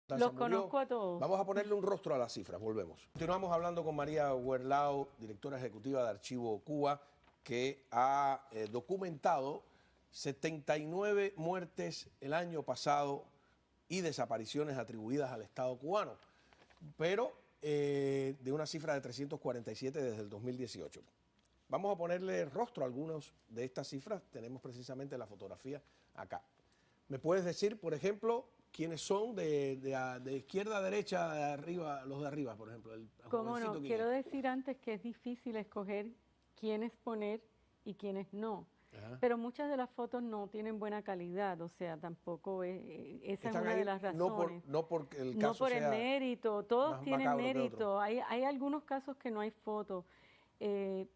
Los conozco a todos. Vamos a ponerle un rostro a las cifras, volvemos. Continuamos hablando con María Huerlao, directora ejecutiva de Archivo Cuba, que ha documentado 79 muertes el año pasado y desapariciones atribuidas al Estado cubano, pero de una cifra de 347 desde el 2018. Vamos a ponerle rostro a algunas de estas cifras. Tenemos precisamente la fotografía acá. ¿Me puedes decir, por ejemplo, quiénes son de izquierda a derecha, de arriba, los de arriba, por ejemplo? Cómo no, quiero decir antes que es difícil escoger quiénes poner y quiénes no. Ajá. Pero muchas de las fotos no tienen buena calidad, o sea, tampoco esa es una de las razones. No porque el caso no por sea el mérito, todos tienen mérito. Hay algunos casos que no hay fotos,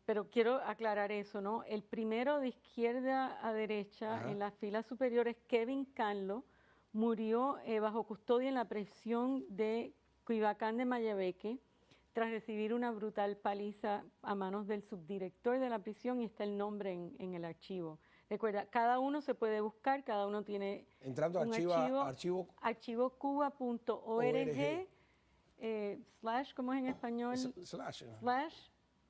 pero quiero aclarar eso, ¿no? El primero de izquierda a derecha, Ajá, en las filas superiores, Kevin Canlo, murió bajo custodia en la prisión de Cuivacán de Mayabeque, tras recibir una brutal paliza a manos del subdirector de la prisión, y está el nombre en el archivo. Recuerda, cada uno se puede buscar, cada uno tiene entrando a un archivocuba.org / ¿cómo es en español?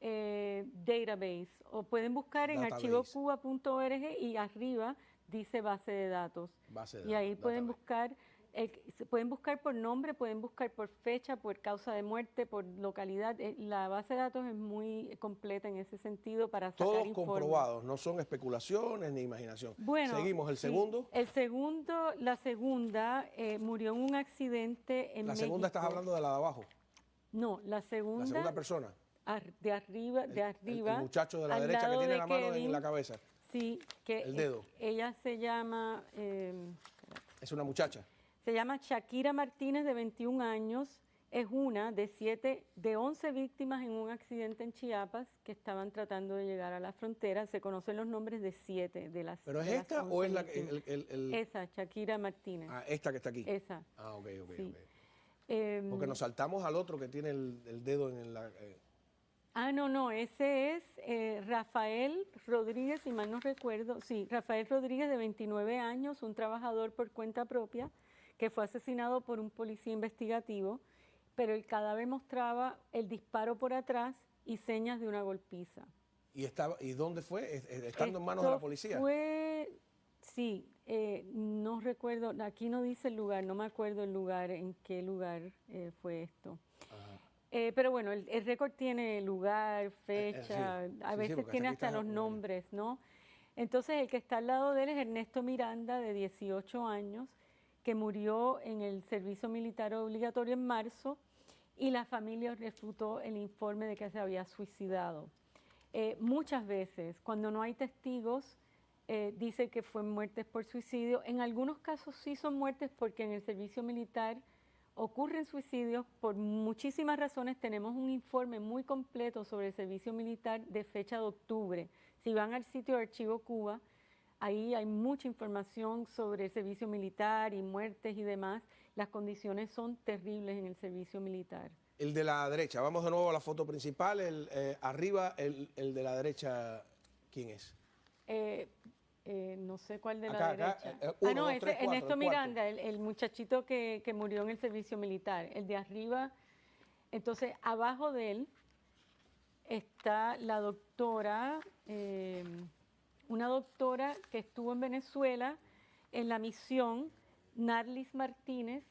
Database, o pueden buscar en archivocuba.org y arriba dice base de datos. Y ahí pueden buscar. Pueden buscar por nombre, pueden buscar por fecha, por causa de muerte, por localidad. La base de datos es muy completa en ese sentido para sacar todos informes. comprobados, no son especulaciones ni imaginación. Bueno, seguimos, el sí, segundo. La segunda murió en un accidente en México. La segunda, estás hablando de la de abajo. No, la segunda persona. De arriba. El muchacho de la derecha que tiene la mano en la cabeza. Sí, que el dedo. Ella se llama... es una muchacha. Se llama Shakira Martínez, de 21 años. Es una de 11 víctimas en un accidente en Chiapas que estaban tratando de llegar a la frontera. Se conocen los nombres de 7 de las. ¿Pero es esta o es la Esa, Shakira Martínez. Ah, esta que está aquí. Esa. Ah, ok. Sí. Porque nos saltamos al otro que tiene el dedo en la... No, ese es Rafael Rodríguez, si mal no recuerdo. Sí, Rafael Rodríguez, de 29 años, un trabajador por cuenta propia, que fue asesinado por un policía investigativo, pero el cadáver mostraba el disparo por atrás y señas de una golpiza. ¿Y dónde fue? ¿Estando en manos de la policía? Sí, no recuerdo, aquí no dice el lugar, no me acuerdo el lugar, en qué lugar fue esto. Ajá. Pero bueno, el récord tiene lugar, fecha, a veces tiene hasta los nombres, ¿no? Entonces el que está al lado de él es Ernesto Miranda, de 18 años, que murió en el servicio militar obligatorio en marzo, y la familia refutó el informe de que se había suicidado. Muchas veces, cuando no hay testigos, dice que fue muertes por suicidio. En algunos casos sí son muertes porque en el servicio militar ocurren suicidios por muchísimas razones. Tenemos un informe muy completo sobre el servicio militar de fecha de octubre. Si van al sitio de Archivo Cuba, ahí hay mucha información sobre el servicio militar y muertes y demás. Las condiciones son terribles en el servicio militar. El de la derecha, vamos de nuevo a la foto principal. Arriba, el de la derecha, ¿quién es? No sé cuál de la derecha. Ese es Ernesto Miranda, el muchachito que murió en el servicio militar. El de arriba. Entonces, abajo de él está la doctora, una doctora que estuvo en Venezuela en la misión, Narlis Martínez,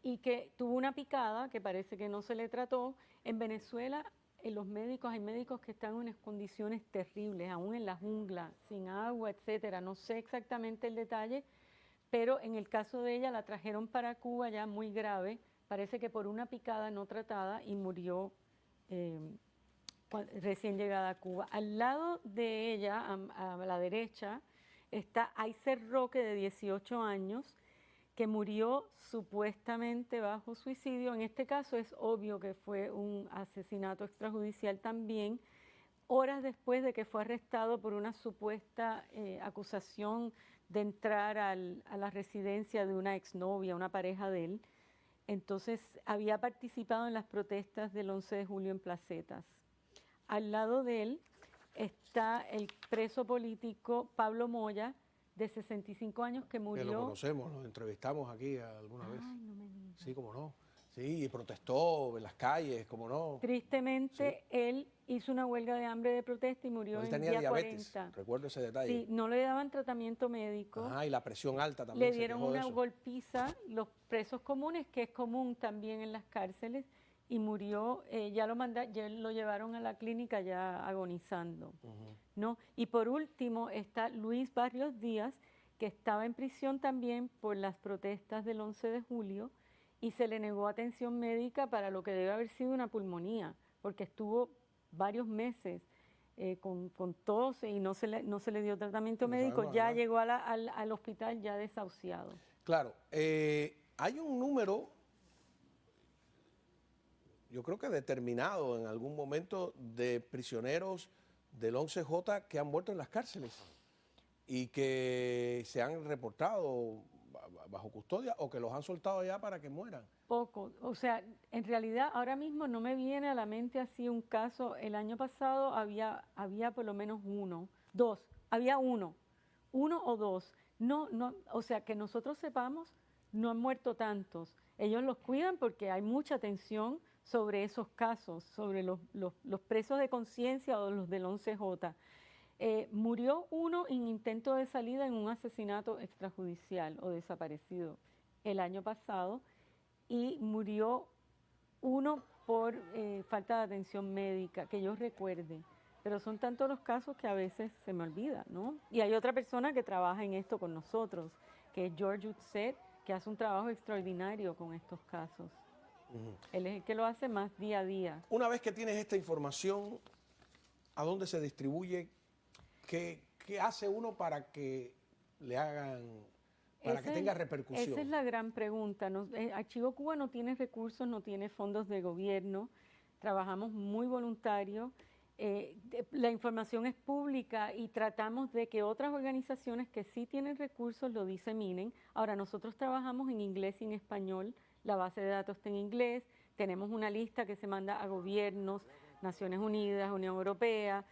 y que tuvo una picada que parece que no se le trató. En Venezuela, los médicos, hay médicos que están en unas condiciones terribles, aún en la jungla, sin agua, etcétera. No sé exactamente el detalle, pero en el caso de ella la trajeron para Cuba ya muy grave, parece que por una picada no tratada, y murió recién llegada a Cuba. Al lado de ella, a la derecha, está Aiser Roque, de 18 años, que murió supuestamente bajo suicidio. En este caso es obvio que fue un asesinato extrajudicial también, horas después de que fue arrestado por una supuesta acusación de entrar a la residencia de una exnovia, una pareja de él. Entonces había participado en las protestas del 11 de julio en Placetas. Al lado de él está el preso político Pablo Moya, de 65 años, que murió. Que lo conocemos, lo entrevistamos aquí alguna vez. Ay, no me digas. Sí, cómo no. Sí, y protestó en las calles, cómo no. Tristemente, Sí. él hizo una huelga de hambre de protesta y murió Él en tenía día diabetes, 40. recuerdo ese detalle. Sí, no le daban tratamiento médico. Ajá, y la presión alta Le también se dieron quejó de una eso. golpiza, los presos comunes, que es común también en las cárceles, y murió, ya lo llevaron a la clínica ya agonizando, ¿no? Y por último está Luis Barrios Díaz, que estaba en prisión también por las protestas del 11 de julio y se le negó atención médica para lo que debe haber sido una pulmonía, porque estuvo varios meses con tos y no se le dio tratamiento No médico, sabemos ya nada. llegó al hospital ya desahuciado. Claro, hay un número, yo creo que determinado en algún momento, de prisioneros del 11J que han muerto en las cárceles y que se han reportado bajo custodia o que los han soltado ya para que mueran. Poco, o sea, en realidad ahora mismo no me viene a la mente así un caso. El año pasado había por lo menos había uno o dos. No, o sea, que nosotros sepamos, no han muerto tantos. Ellos los cuidan porque hay mucha atención sobre esos casos, sobre los presos de conciencia o los del 11J. Murió uno en intento de salida en un asesinato extrajudicial o desaparecido el año pasado y murió uno por falta de atención médica, que yo recuerde. Pero son tantos los casos que a veces se me olvida, ¿no? Y hay otra persona que trabaja en esto con nosotros, que es George Utset, que hace un trabajo extraordinario con estos casos. Él es el que lo hace más día a día. Una vez que tienes esta información, ¿a dónde se distribuye? ¿Qué hace uno para que le hagan, para que tenga repercusión? Esa es la gran pregunta. Archivo Cuba no tiene recursos, no tiene fondos de gobierno, trabajamos muy voluntario, la información es pública y tratamos de que otras organizaciones que sí tienen recursos lo diseminen. Ahora, nosotros trabajamos en inglés y en español, la base de datos está en inglés, tenemos una lista que se manda a gobiernos, Naciones Unidas, Unión Europea,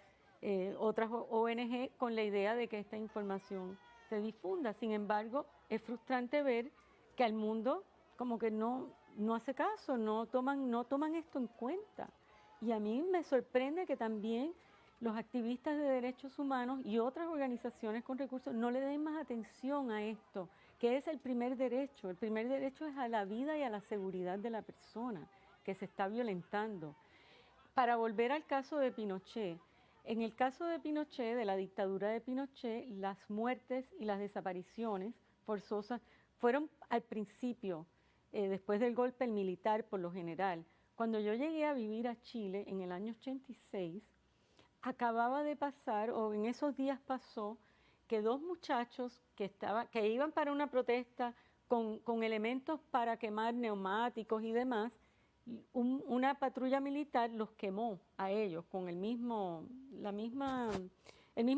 otras ONG, con la idea de que esta información se difunda. Sin embargo, es frustrante ver que al mundo como que no hace caso, no toman esto en cuenta. Y a mí me sorprende que también los activistas de derechos humanos y otras organizaciones con recursos no le den más atención a esto, que es el primer derecho. El primer derecho es a la vida y a la seguridad de la persona que se está violentando. Para volver al caso de Pinochet, en el caso de Pinochet, de la dictadura de Pinochet, las muertes y las desapariciones forzosas fueron al principio, después del golpe militar por lo general. Cuando yo llegué a vivir a Chile en el año 86, acababa de pasar, o en esos días pasó, que dos muchachos que iban para una protesta con elementos para quemar neumáticos y demás, una patrulla militar los quemó a ellos con el mismo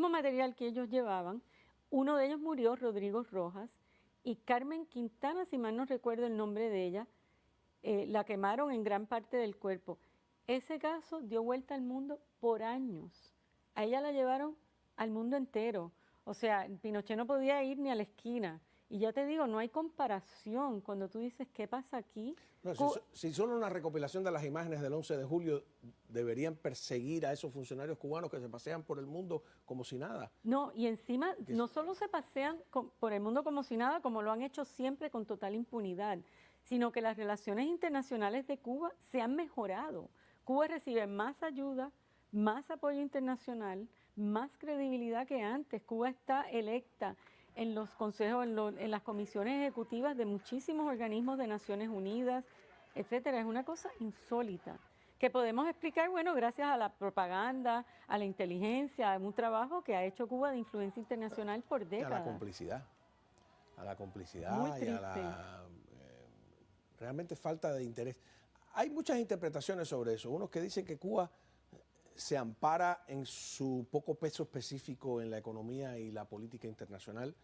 material que ellos llevaban. Uno de ellos murió, Rodrigo Rojas, y Carmen Quintana, si mal no recuerdo el nombre de ella, la quemaron en gran parte del cuerpo. Ese caso dio vuelta al mundo por años. A ella la llevaron al mundo entero. O sea, Pinochet no podía ir ni a la esquina. Y ya te digo, no hay comparación cuando tú dices, ¿qué pasa aquí? No, si solo una recopilación de las imágenes del 11 de julio deberían perseguir a esos funcionarios cubanos que se pasean por el mundo como si nada. No, y encima no solo se pasean por el mundo como si nada, como lo han hecho siempre con total impunidad, sino que las relaciones internacionales de Cuba se han mejorado. Cuba recibe más ayuda, más apoyo internacional, más credibilidad que antes. Cuba está electa en los consejos, en las comisiones ejecutivas de muchísimos organismos de Naciones Unidas, etcétera. Es una cosa insólita que podemos explicar, bueno, gracias a la propaganda, a la inteligencia, a un trabajo que ha hecho Cuba de influencia internacional por décadas. Y a la complicidad Muy y triste. a la realmente falta de interés. Hay muchas interpretaciones sobre eso. Unos que dicen que Cuba se ampara en su poco peso específico en la economía y la política internacional,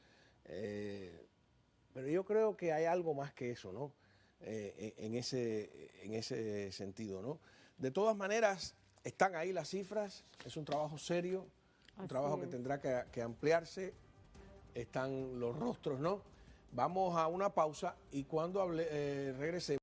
pero yo creo que hay algo más que eso, ¿no? En ese sentido, ¿no? De todas maneras, están ahí las cifras, es un trabajo serio, un trabajo que tendrá que ampliarse, están los rostros, ¿no? Vamos a una pausa y cuando regresemos,